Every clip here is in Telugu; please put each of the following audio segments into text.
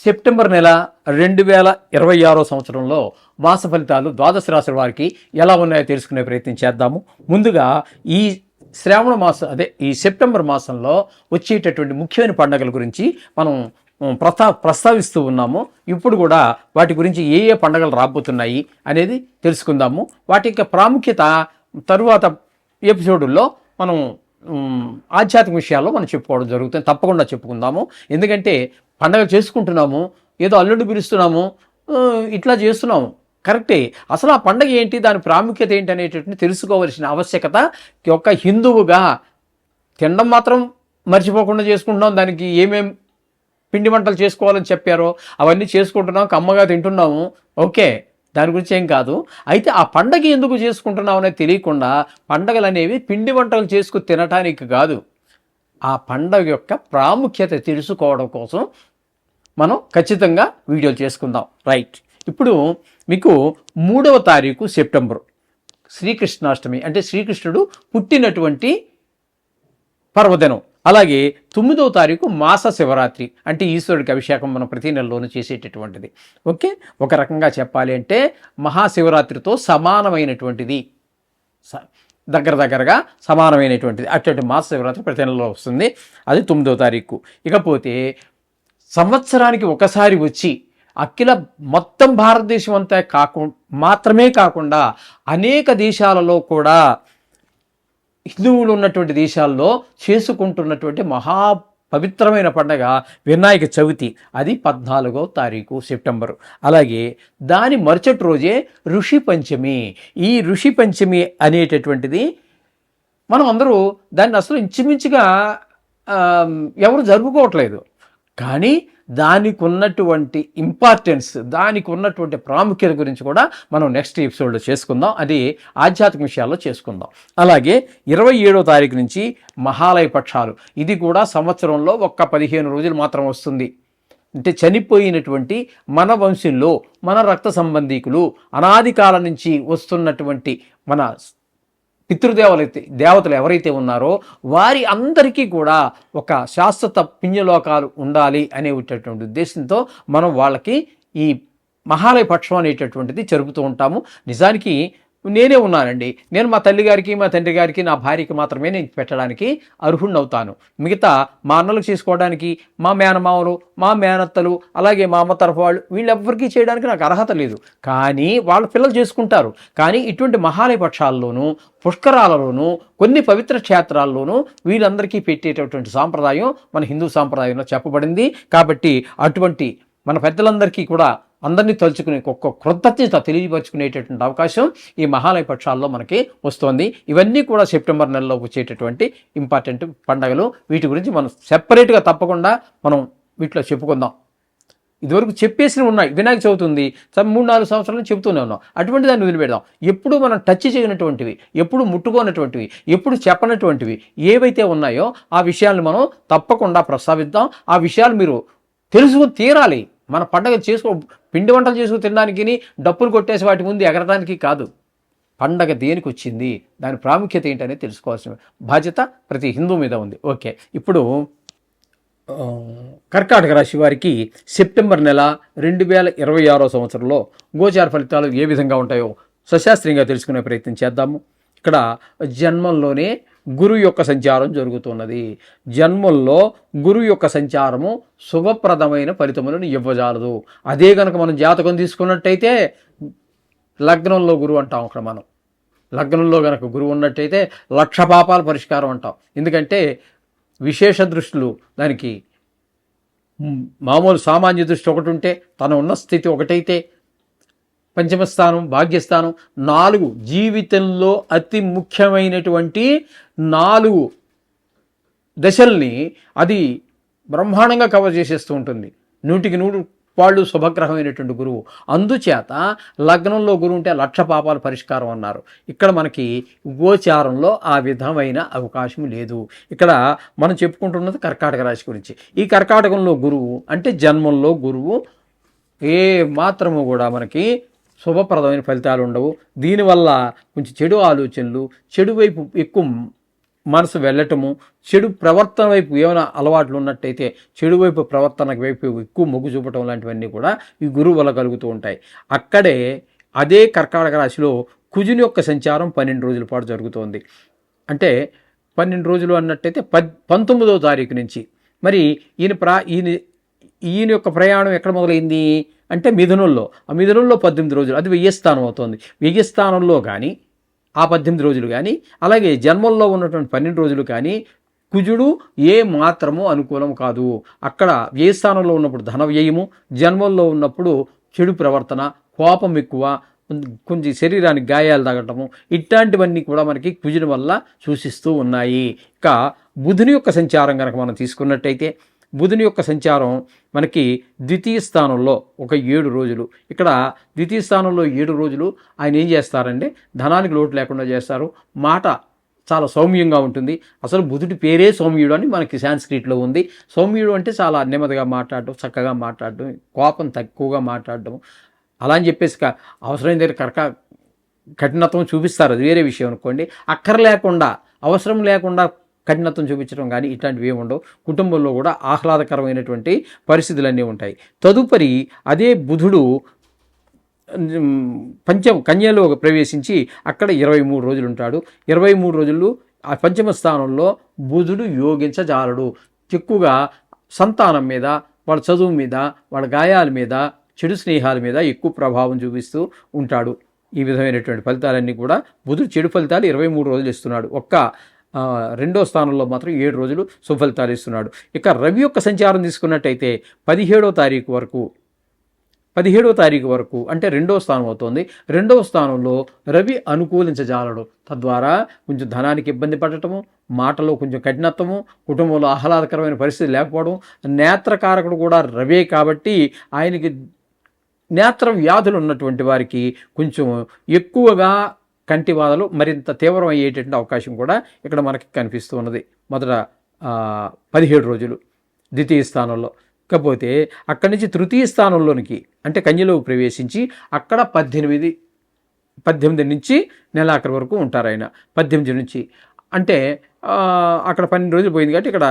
సెప్టెంబర్ నెల 2026 సంవత్సరంలో మాస ఫలితాలు ద్వాదశ రాశుల వారికి ఎలా ఉన్నాయో తెలుసుకునే ప్రయత్నం చేద్దాము. ముందుగా ఈ శ్రావణ మాసం ఈ సెప్టెంబర్ మాసంలో వచ్చేటటువంటి ముఖ్యమైన పండుగల గురించి మనం ప్రస్తావిస్తూ ఉన్నాము. ఇప్పుడు కూడా వాటి గురించి ఏ ఏ పండుగలు రాబోతున్నాయి అనేది తెలుసుకుందాము. వాటి యొక్క ప్రాముఖ్యత తరువాత ఎపిసోడుల్లో మనం ఆధ్యాత్మిక విషయాల్లో మనం చెప్పుకోవడం జరుగుతుంది. తప్పకుండా చెప్పుకుందాము. ఎందుకంటే పండగలు చేసుకుంటున్నాము, ఏదో అల్లుడు పిలుస్తున్నాము, ఇట్లా చేస్తున్నాము, కరెక్టే. అసలు ఆ పండగ ఏంటి, దాని ప్రాముఖ్యత ఏంటి అనేటటువంటి తెలుసుకోవాల్సిన ఆవశ్యకత ఒక హిందువుగా తినడం మాత్రం మర్చిపోకుండా చేసుకుంటున్నాం. దానికి ఏమేం పిండి వంటలు చేసుకోవాలని చెప్పారో అవన్నీ చేసుకుంటున్నాం, కమ్మగా తింటున్నాము, ఓకే, దాని గురించి ఏం కాదు. అయితే ఆ పండగ ఎందుకు చేసుకుంటున్నాం అనేది తెలియకుండా పండగలు అనేవి పిండి వంటలు చేసుకు తినటానికి కాదు, ఆ పండగ యొక్క ప్రాముఖ్యత తెలుసుకోవడం కోసం మనం ఖచ్చితంగా వీడియోలు చేసుకుందాం. రైట్, ఇప్పుడు మీకు 3వ తారీఖు సెప్టెంబర్ శ్రీకృష్ణాష్టమి, అంటే శ్రీకృష్ణుడు పుట్టినటువంటి పర్వదినం. అలాగే 9వ తారీఖు మాస శివరాత్రి, అంటే ఈశ్వరుడికి అభిషేకం మనం ప్రతి నెలలోనూ చేసేటటువంటిది. ఓకే, ఒక రకంగా చెప్పాలి అంటే మహాశివరాత్రితో సమానమైనటువంటిది, దగ్గరగా సమానమైనటువంటిది. అటువంటి మాస శివరాత్రి ప్రతి నెలలో వస్తుంది, అది 9వ తారీఖు. ఇకపోతే సంవత్సరానికి ఒకసారి వచ్చి అఖిల మొత్తం భారతదేశం అంతా మాత్రమే కాకుండా అనేక దేశాలలో కూడా, హిందువులు ఉన్నటువంటి దేశాల్లో చేసుకుంటున్నటువంటి మహా పవిత్రమైన పండగ వినాయక చవితి, అది 14వ తారీఖు సెప్టెంబరు. అలాగే దాని మరుసటి రోజే ఋషి పంచమి. ఈ ఋషి పంచమి అనేటటువంటిది మనం అందరూ దాన్ని అసలు ఇంచుమించుగా ఎవరు జరుపుకోవట్లేదు, కానీ దానికి ఉన్నటువంటి ఇంపార్టెన్స్, దానికి ఉన్నటువంటి ప్రాముఖ్యత గురించి కూడా మనం నెక్స్ట్ ఎపిసోడ్లో చేసుకుందాం. అది ఆధ్యాత్మిక విషయాల్లో చేసుకుందాం. అలాగే 27వ తారీఖు నుంచి మహాలయ పక్షాలు, ఇది కూడా సంవత్సరంలో ఒక్క 15 రోజులు మాత్రం వస్తుంది. అంటే చనిపోయినటువంటి మన వంశంలో మన రక్త సంబంధీకులు అనాది కాలం నుంచి వస్తున్నటువంటి మన దేవతలు ఎవరైతే ఉన్నారో వారి అందరికీ కూడా ఒక శాశ్వత పుణ్యలోకాలు ఉండాలి అనేటటువంటి ఉద్దేశంతో మనం వాళ్ళకి ఈ మహాలయ పక్షం అనేటటువంటిది జరుపుతూ ఉంటాము. నిజానికి నేనే ఉన్నానండి, నేను మా తల్లిగారికి మా తండ్రి గారికి నా భార్యకి మాత్రమే నేను పెట్టడానికి అర్హుణ్ణి అవుతాను. మిగతా మా అన్నలకు చేసుకోవడానికి, మా మేనమామలు, మా మేనత్తలు, అలాగే మా అమ్మ తరఫు వాళ్ళు, వీళ్ళెవ్వరికీ చేయడానికి నాకు అర్హత లేదు. కానీ వాళ్ళ పిల్లలు చేసుకుంటారు. కానీ ఇటువంటి మహాలయ పక్షాల్లోనూ పుష్కరాలలోనూ కొన్ని పవిత్ర క్షేత్రాల్లోనూ వీళ్ళందరికీ పెట్టేటటువంటి సాంప్రదాయం మన హిందూ సాంప్రదాయంలో చెప్పబడింది. కాబట్టి అటువంటి మన పెద్దలందరికీ కూడా అందరినీ తలుచుకునే ఒక్క కృతజ్ఞత తెలియపరుచుకునేటటువంటి అవకాశం ఈ మహాలయ పక్షాల్లో మనకి వస్తుంది. ఇవన్నీ కూడా సెప్టెంబర్ నెలలో వచ్చేటటువంటి ఇంపార్టెంట్ పండుగలు. వీటి గురించి మనం సెపరేట్గా తప్పకుండా మనం వీటిలో చెప్పుకుందాం. ఇదివరకు చెప్పేసినవి ఉన్నాయి. వినాయక చవితి ఉంది, 3-4 సంవత్సరాలు చెబుతూనే ఉన్నాం. అటువంటి దాన్ని వదిలిపెడదాం. ఎప్పుడు మనం టచ్ చేయనటువంటివి, ఎప్పుడు ముట్టుకోనటువంటివి, ఎప్పుడు చెప్పనటువంటివి ఏవైతే ఉన్నాయో ఆ విషయాలను మనం తప్పకుండా ప్రస్తావిద్దాం. ఆ విషయాలు మీరు తెలుసుకుని తీరాలి. మన పండగ పిండి వంటలు చేసుకుని తినడానికి, డప్పులు కొట్టేసి వాటి ముందు ఎగరడానికి కాదు. పండగ దేనికి వచ్చింది, దాని ప్రాముఖ్యత ఏంటనేది తెలుసుకోవాల్సిన బాధ్యత ప్రతి హిందూ మీద ఉంది. ఓకే, ఇప్పుడు కర్కాటక రాశి వారికి సెప్టెంబర్ నెల 2026 సంవత్సరంలో గోచార ఫలితాలు ఏ విధంగా ఉంటాయో సశాస్త్రీయంగా తెలుసుకునే ప్రయత్నం చేద్దాము. ఇక్కడ జన్మంలోనే గురువు యొక్క సంచారం జరుగుతున్నది. జన్మల్లో గురువు యొక్క సంచారము శుభప్రదమైన ఫలితములను ఇవ్వజాలదు. అదే కనుక మనం జాతకం తీసుకున్నట్టయితే లగ్నంలో గురువు అంటాం. అక్కడ మనం లగ్నంలో కనుక గురువు ఉన్నట్టయితే 1,00,000 పాపాల పరిష్కారం అంటాం. ఎందుకంటే విశేష దృష్టిలు, దానికి మామూలు సామాన్య దృష్టి ఒకటి ఉంటే, తన ఉన్న స్థితి ఒకటైతే, పంచమస్థానం, భాగ్యస్థానం, 4 జీవితంలో అతి ముఖ్యమైనటువంటి 4 దశల్ని అది బ్రహ్మాండంగా కవర్ చేసేస్తూ ఉంటుంది. 100కి 100 పాళ్ళు శుభగ్రహమైనటువంటి గురువు. అందుచేత లగ్నంలో గురువు ఉంటే 1,00,000 పాపాల పరిష్కారం అన్నారు. ఇక్కడ మనకి గోచారంలో ఆ విధమైన అవకాశం లేదు. ఇక్కడ మనం చెప్పుకుంటున్నది కర్కాటక రాశి గురించి. ఈ కర్కాటకంలో గురువు అంటే జన్మంలో గురువు ఏ మాత్రము కూడా మనకి శుభప్రదమైన ఫలితాలు ఉండవు. దీనివల్ల కొంచెం చెడు ఆలోచనలు, చెడు వైపు ఎక్కువ మనసు వెళ్ళటము, చెడు ప్రవర్తన వైపు ఏమైనా అలవాట్లు ఉన్నట్టయితే చెడు వైపు ప్రవర్తన వైపు ఎక్కువ మొగ్గు చూపటం లాంటివన్నీ కూడా ఈ గురువు వల్ల కలుగుతూ ఉంటాయి. అక్కడే అదే కర్కాటక రాశిలో కుజుని యొక్క సంచారం 12 రోజుల పాటు జరుగుతోంది. అంటే 12 రోజులు అన్నట్టయితే 19వ తారీఖు నుంచి. మరి ఈయన యొక్క ప్రయాణం ఎక్కడ మొదలైంది అంటే మిథునంలో. ఆ మిథునంలో 18 రోజులు, అది వ్యయస్థానం అవుతుంది. వ్యయస్థానంలో కానీ ఆ 18 రోజులు కానీ, అలాగే జన్మంలో ఉన్నటువంటి 12 రోజులు కానీ కుజుడు ఏ మాత్రము అనుకూలం కాదు. అక్కడ వ్యయస్థానంలో ఉన్నప్పుడు ధన వ్యయము, జన్మంలో ఉన్నప్పుడు చెడు ప్రవర్తన, కోపం ఎక్కువ, కొంచెం శరీరానికి గాయాలు తగటము, ఇట్లాంటివన్నీ కూడా మనకి కుజుని వల్ల సూచిస్తూ ఉన్నాయి. ఇక బుధుని యొక్క సంచారం కనుక మనం తీసుకున్నట్టయితే బుధుని యొక్క సంచారం మనకి ద్వితీయ స్థానంలో ఒక 7 రోజులు. ఇక్కడ ద్వితీయ స్థానంలో 7 రోజులు ఆయన ఏం చేస్తారంటే ధనానికి లోటు లేకుండా చేస్తారు. మాట చాలా సౌమ్యంగా ఉంటుంది. అసలు బుధుడి పేరే సౌమ్యుడు అని మనకి సాంస్క్రిట్లో ఉంది. సౌమ్యుడు అంటే చాలా నెమ్మదిగా మాట్లాడడం, చక్కగా మాట్లాడడం, కోపం తక్కువగా మాట్లాడడం, అలా అని చెప్పేసి అవసరం దగ్గర కఠినత్వం చూపిస్తారు, అది వేరే విషయం అనుకోండి. అక్కర్లేకుండా అవసరం లేకుండా కఠినత్వం చూపించడం కానీ ఇట్లాంటివి ఏమి ఉండవు. కుటుంబంలో కూడా ఆహ్లాదకరమైనటువంటి పరిస్థితులన్నీ ఉంటాయి. తదుపరి అదే బుధుడు కన్యలో ప్రవేశించి అక్కడ 23 రోజులు ఉంటాడు. 23 రోజులు ఆ పంచమ స్థానంలో బుధుడు యోగించజాలడు. ఎక్కువగా సంతానం మీద, వాళ్ళ చదువు మీద, వాళ్ళ గాయాల మీద, చెడు స్నేహాల మీద ఎక్కువ ప్రభావం చూపిస్తూ ఉంటాడు. ఈ విధమైనటువంటి ఫలితాలన్నీ కూడా బుధుడు చెడు ఫలితాలు 23 రోజులు ఇస్తున్నాడు. రెండో స్థానంలో మాత్రం 7 రోజులు సుఫలితాలు ఇస్తున్నాడు. ఇక రవి యొక్క సంచారం తీసుకున్నట్టయితే 17వ తారీఖు వరకు అంటే రెండో స్థానం అవుతుంది. రెండవ స్థానంలో రవి అనుకూలించజాలడు. తద్వారా కొంచెం ధనానికి ఇబ్బంది పడటము, మాటలో కొంచెం కఠినత్వము, కుటుంబంలో ఆహ్లాదకరమైన పరిస్థితి లేకపోవడం. నేత్రకారకుడు కూడా రవే కాబట్టి ఆయనకి నేత్ర వ్యాధులు ఉన్నటువంటి వారికి కొంచెం ఎక్కువగా కంటి బాధలు మరింత తీవ్రం అయ్యేటటువంటి అవకాశం కూడా ఇక్కడ మనకి కనిపిస్తూ ఉన్నది. మొదట 17 రోజులు ద్వితీయ స్థానంలో. కాకపోతే అక్కడి నుంచి తృతీయ స్థానంలోనికి అంటే కన్యలోకి ప్రవేశించి అక్కడ 18 నుంచి నెలాఖరు వరకు ఉంటారు ఆయన. 18 నుంచి అంటే అక్కడ 12 రోజులు పోయింది కాబట్టి ఇక్కడ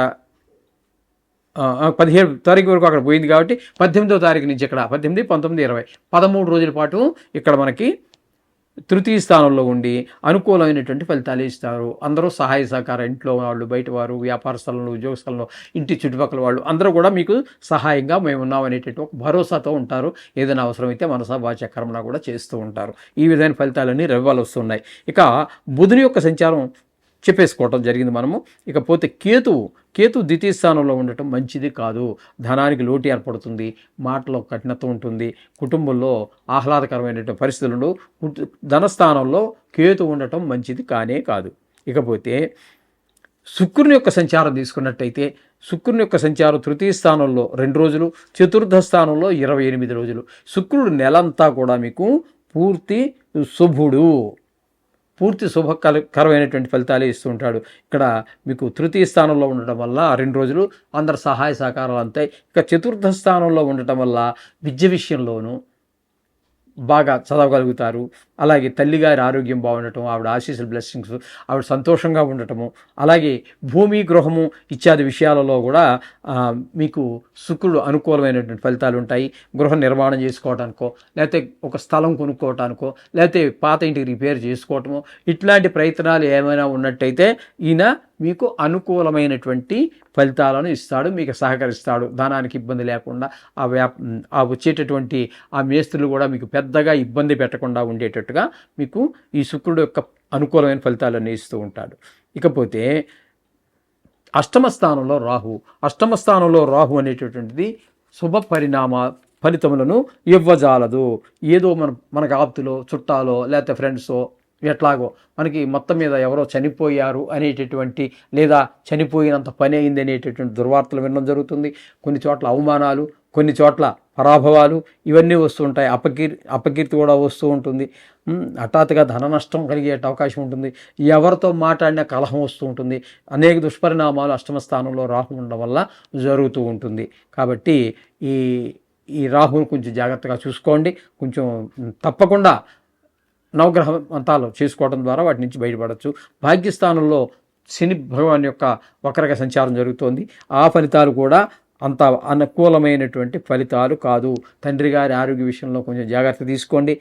17 తారీఖు వరకు అక్కడ పోయింది కాబట్టి 18వ తారీఖు నుంచి ఇక్కడ 18, 19, 20 13 రోజుల పాటు ఇక్కడ మనకి తృతీయ స్థానంలో ఉండి అనుకూలమైనటువంటి ఫలితాలు ఇస్తారు. అందరూ సహాయ సహకారం, ఇంట్లో వాళ్ళు, బయట వారు, వ్యాపార స్థలంలో, ఉద్యోగ స్థలంలో, ఇంటి చుట్టుపక్కల వాళ్ళు అందరూ కూడా మీకు సహాయంగా మేము ఉన్నాం అనేటువంటి ఒక భరోసాతో ఉంటారు. ఏదైనా అవసరమైతే మనసా వాచ కర్మణ కూడా చేస్తూ ఉంటారు. ఈ విధమైన ఫలితాలన్నీ రవ్వాలు వస్తున్నాయి. ఇక బుధుని యొక్క సంచారం చెప్పేసుకోవటం జరిగింది మనము. ఇకపోతే కేతు ద్వితీయ స్థానంలో ఉండటం మంచిది కాదు. ధనానికి లోటు ఏర్పడుతుంది, మాటలో కఠినత్వం ఉంటుంది, కుటుంబంలో ఆహ్లాదకరమైనటువంటి పరిస్థితులు. ధనస్థానంలో కేతు ఉండటం మంచిది కానే కాదు. ఇకపోతే శుక్రుని యొక్క సంచారం తీసుకున్నట్టయితే శుక్రుని యొక్క సంచారం తృతీయ స్థానంలో 2 రోజులు, చతుర్థ స్థానంలో 28 రోజులు. శుక్రుడు నెలంతా కూడా మీకు పూర్తి శుభకరమైనటువంటి ఫలితాలే ఇస్తూ ఉంటాడు. ఇక్కడ మీకు తృతీయ స్థానంలో ఉండటం వల్ల 2 రోజులు అందరు సహాయ సహకారాలు అంతాయి. ఇక చతుర్థ స్థానంలో ఉండటం వల్ల విద్య విషయంలోనూ బాగా చదవగలుగుతారు. అలాగే తల్లిగారి ఆరోగ్యం బాగుండటం, ఆవిడ ఆశీస్సులు, బ్లెస్సింగ్స్, ఆవిడ సంతోషంగా ఉండటము, అలాగే భూమి, గృహము ఇత్యాది విషయాలలో కూడా మీకు శుక్రుడు అనుకూలమైనటువంటి ఫలితాలు ఉంటాయి. గృహ నిర్మాణం చేసుకోవటానికో, లేకపోతే ఒక స్థలం కొనుక్కోవటానికో, లేకపోతే పాత ఇంటికి రిపేర్ చేసుకోవటమో ఇట్లాంటి ప్రయత్నాలు ఏమైనా ఉన్నట్టయితే ఈయన మీకు అనుకూలమైనటువంటి ఫలితాలను ఇస్తాడు, మీకు సహకరిస్తాడు. ధనానికి ఇబ్బంది లేకుండా ఆ వచ్చేటటువంటి ఆ మేస్త్రులు కూడా మీకు పెద్దగా ఇబ్బంది పెట్టకుండా ఉండేటట్టుగా మీకు ఈ శుక్రుడు యొక్క అనుకూలమైన ఫలితాలన్నీ ఇస్తూ ఉంటాడు. ఇకపోతే అష్టమ స్థానంలో రాహు అనేటటువంటిది శుభ ఫలితములను ఇవ్వజాలదు. ఏదో మనకు ఆప్తులో, చుట్టాలో, లేకపోతే ఫ్రెండ్సో ఎట్లాగో మనకి మొత్తం మీద ఎవరో చనిపోయారు అనేటటువంటి, లేదా చనిపోయినంత పని అయింది అనేటటువంటి దుర్వార్తలు వినడం జరుగుతుంది. కొన్ని చోట్ల అవమానాలు, కొన్ని చోట్ల పరాభవాలు ఇవన్నీ వస్తూ ఉంటాయి. అపకీర్తి కూడా వస్తూ ఉంటుంది. హఠాత్తుగా ధన నష్టం కలిగే అవకాశం ఉంటుంది. ఎవరితో మాట్లాడినా కలహం వస్తూ ఉంటుంది. అనేక దుష్పరిణామాలు అష్టమ స్థానంలో రాహు ఉండడం వల్ల జరుగుతూ ఉంటుంది. కాబట్టి ఈ రాహుని కొంచెం జాగ్రత్తగా చూసుకోండి. కొంచెం తప్పకుండా నవగ్రహ మంతాలు చేసుకోవడం ద్వారా వాటి నుంచి బయటపడవచ్చు. భాగ్యస్థానంలో శని భగవాన్ యొక్క వక్రగ సంచారం జరుగుతోంది. ఆ ఫలితాలు కూడా అంత అనుకూలమైనటువంటి ఫలితాలు కాదు. తండ్రి గారి ఆరోగ్య విషయంలో కొంచెం జాగ్రత్త తీసుకోండి.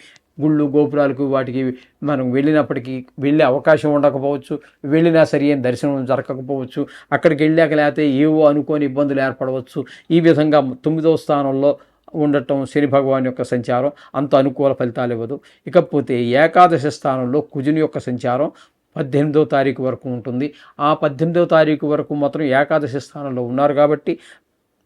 గుళ్ళు గోపురాలకు వాటికి మనం వెళ్ళినప్పటికీ వెళ్ళే అవకాశం ఉండకపోవచ్చు, వెళ్ళినా సరి ఏం దర్శనం జరగకపోవచ్చు, అక్కడికి వెళ్ళాక లేకపోతే ఏవో అనుకోని ఇబ్బందులు ఏర్పడవచ్చు. ఈ విధంగా 9వ స్థానంలో ఉండటం శని భగవాన్ యొక్క సంచారం అంత అనుకూల ఫలితాలు ఇవ్వదు. ఇకపోతే ఏకాదశి స్థానంలో కుజుని యొక్క సంచారం 18వ తారీఖు వరకు ఉంటుంది. ఆ 18వ తారీఖు వరకు మాత్రం ఏకాదశి స్థానంలో ఉన్నారు కాబట్టి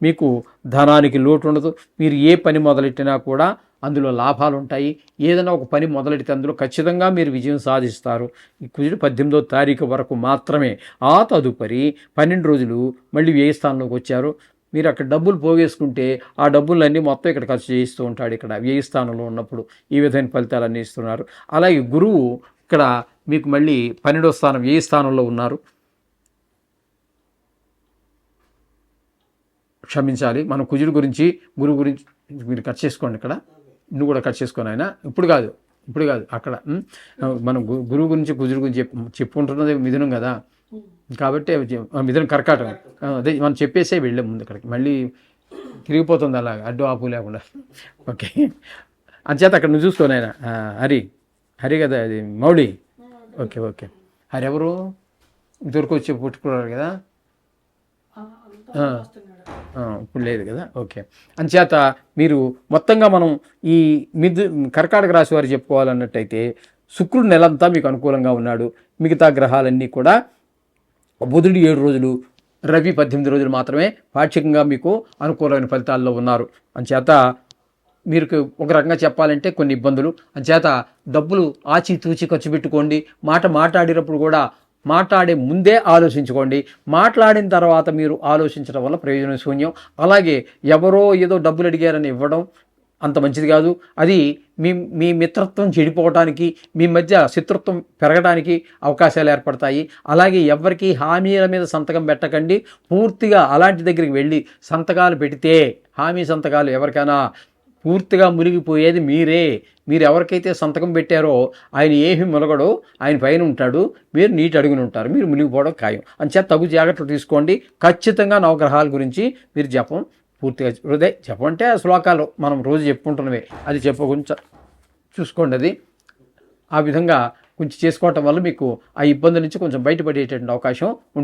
మీకు ధనానికి లోటు ఉండదు. మీరు ఏ పని మొదలెట్టినా కూడా అందులో లాభాలు ఉంటాయి. ఏదైనా ఒక పని మొదలెడితే అందులో ఖచ్చితంగా మీరు విజయం సాధిస్తారు. ఈ కుజుడు 18వ తారీఖు వరకు మాత్రమే. ఆ తదుపరి 12 రోజులు మళ్ళీ వ్యయ స్థానంలోకి వచ్చారు. మీరు అక్కడ డబ్బులు పోగేసుకుంటే ఆ డబ్బులన్నీ మొత్తం ఇక్కడ ఖర్చు చేయిస్తూ ఉంటాడు. ఇక్కడ వ్యయ స్థానంలో ఉన్నప్పుడు ఈ విధమైన ఫలితాలన్నీ ఇస్తున్నారు. అలాగే గురువు ఇక్కడ మీకు మళ్ళీ 12వ స్థానం వ్యయ స్థానంలో ఉన్నారు. క్షమించాలి, మనం కుజుడు గురించి గురువు గురించి మీరు కట్ చేసుకోండి. ఇక్కడ నువ్వు కూడా కట్ చేసుకోండి. ఆయన ఇప్పుడు కాదు అక్కడ మనం గురువు గురించి కుజుడు గురించి చెప్పుకుంటున్నది మిథునం కదా, కాబట్టి మిథునం కర్కాటకం. అదే మనం చెప్పేసే వెళ్ళే ముందు అక్కడికి మళ్ళీ తిరిగిపోతుంది అలాగా అడ్డు ఆపు లేకుండా. ఓకే, అంచేత అక్కడ నువ్వు చూసుకోను. ఆయన హరి కదా, అది మౌళి. ఓకే హరి ఎవరు ఇంతవరకు వచ్చి పుట్టుకున్నారు కదా, ఇప్పుడు లేదు కదా. ఓకే, అంచేత మీరు మొత్తంగా మనం ఈ కర్కాటక రాశి వారు చెప్పుకోవాలన్నట్టయితే శుక్రుడు నెలంతా మీకు అనుకూలంగా ఉన్నాడు. మిగతా గ్రహాలన్నీ కూడా బుధుడు 7 రోజులు, రవి 18 రోజులు మాత్రమే పాక్షికంగా మీకు అనుకూలమైన ఫలితాల్లో ఉన్నారు. అంచేత మీరు ఒక రకంగా చెప్పాలంటే కొన్ని ఇబ్బందులు. అంచేత డబ్బులు ఆచితూచి ఖర్చు పెట్టుకోండి. మాట్లాడేటప్పుడు కూడా మాట్లాడే ముందే ఆలోచించుకోండి. మాట్లాడిన తర్వాత మీరు ఆలోచించడం వల్ల ప్రయోజనం శూన్యం. అలాగే ఎవరో ఏదో డబ్బులు అడిగారని ఇవ్వడం అంత మంచిది కాదు. అది మీ మిత్రత్వం చెడిపోవటానికి, మీ మధ్య శత్రుత్వం పెరగడానికి అవకాశాలు ఏర్పడతాయి. అలాగే ఎవరికి హామీల మీద సంతకం పెట్టకండి. పూర్తిగా అలాంటి దగ్గరికి వెళ్ళి సంతకాలు పెడితే హామీ సంతకాలు ఎవరికైనా పూర్తిగా మునిగిపోయేది మీరే. మీరు ఎవరికైతే సంతకం పెట్టారో ఆయన ఏమి మునగడో, ఆయన పైన ఉంటాడు, మీరు నీటి అడుగుని ఉంటారు, మీరు మునిగిపోవడం ఖాయం. అంచేత తగు జాగ్రత్తలు తీసుకోండి. ఖచ్చితంగా నవగ్రహాల గురించి మీరు జపం పూర్తిగా జపం అంటే శ్లోకాలు మనం రోజు చెప్పుకుంటున్నవే, అది కొంచెం చూసుకోండి. అది ఆ విధంగా కొంచెం చేసుకోవటం వల్ల మీకు ఆ ఇబ్బంది నుంచి కొంచెం బయటపడేటువంటి అవకాశం ఉంటుంది.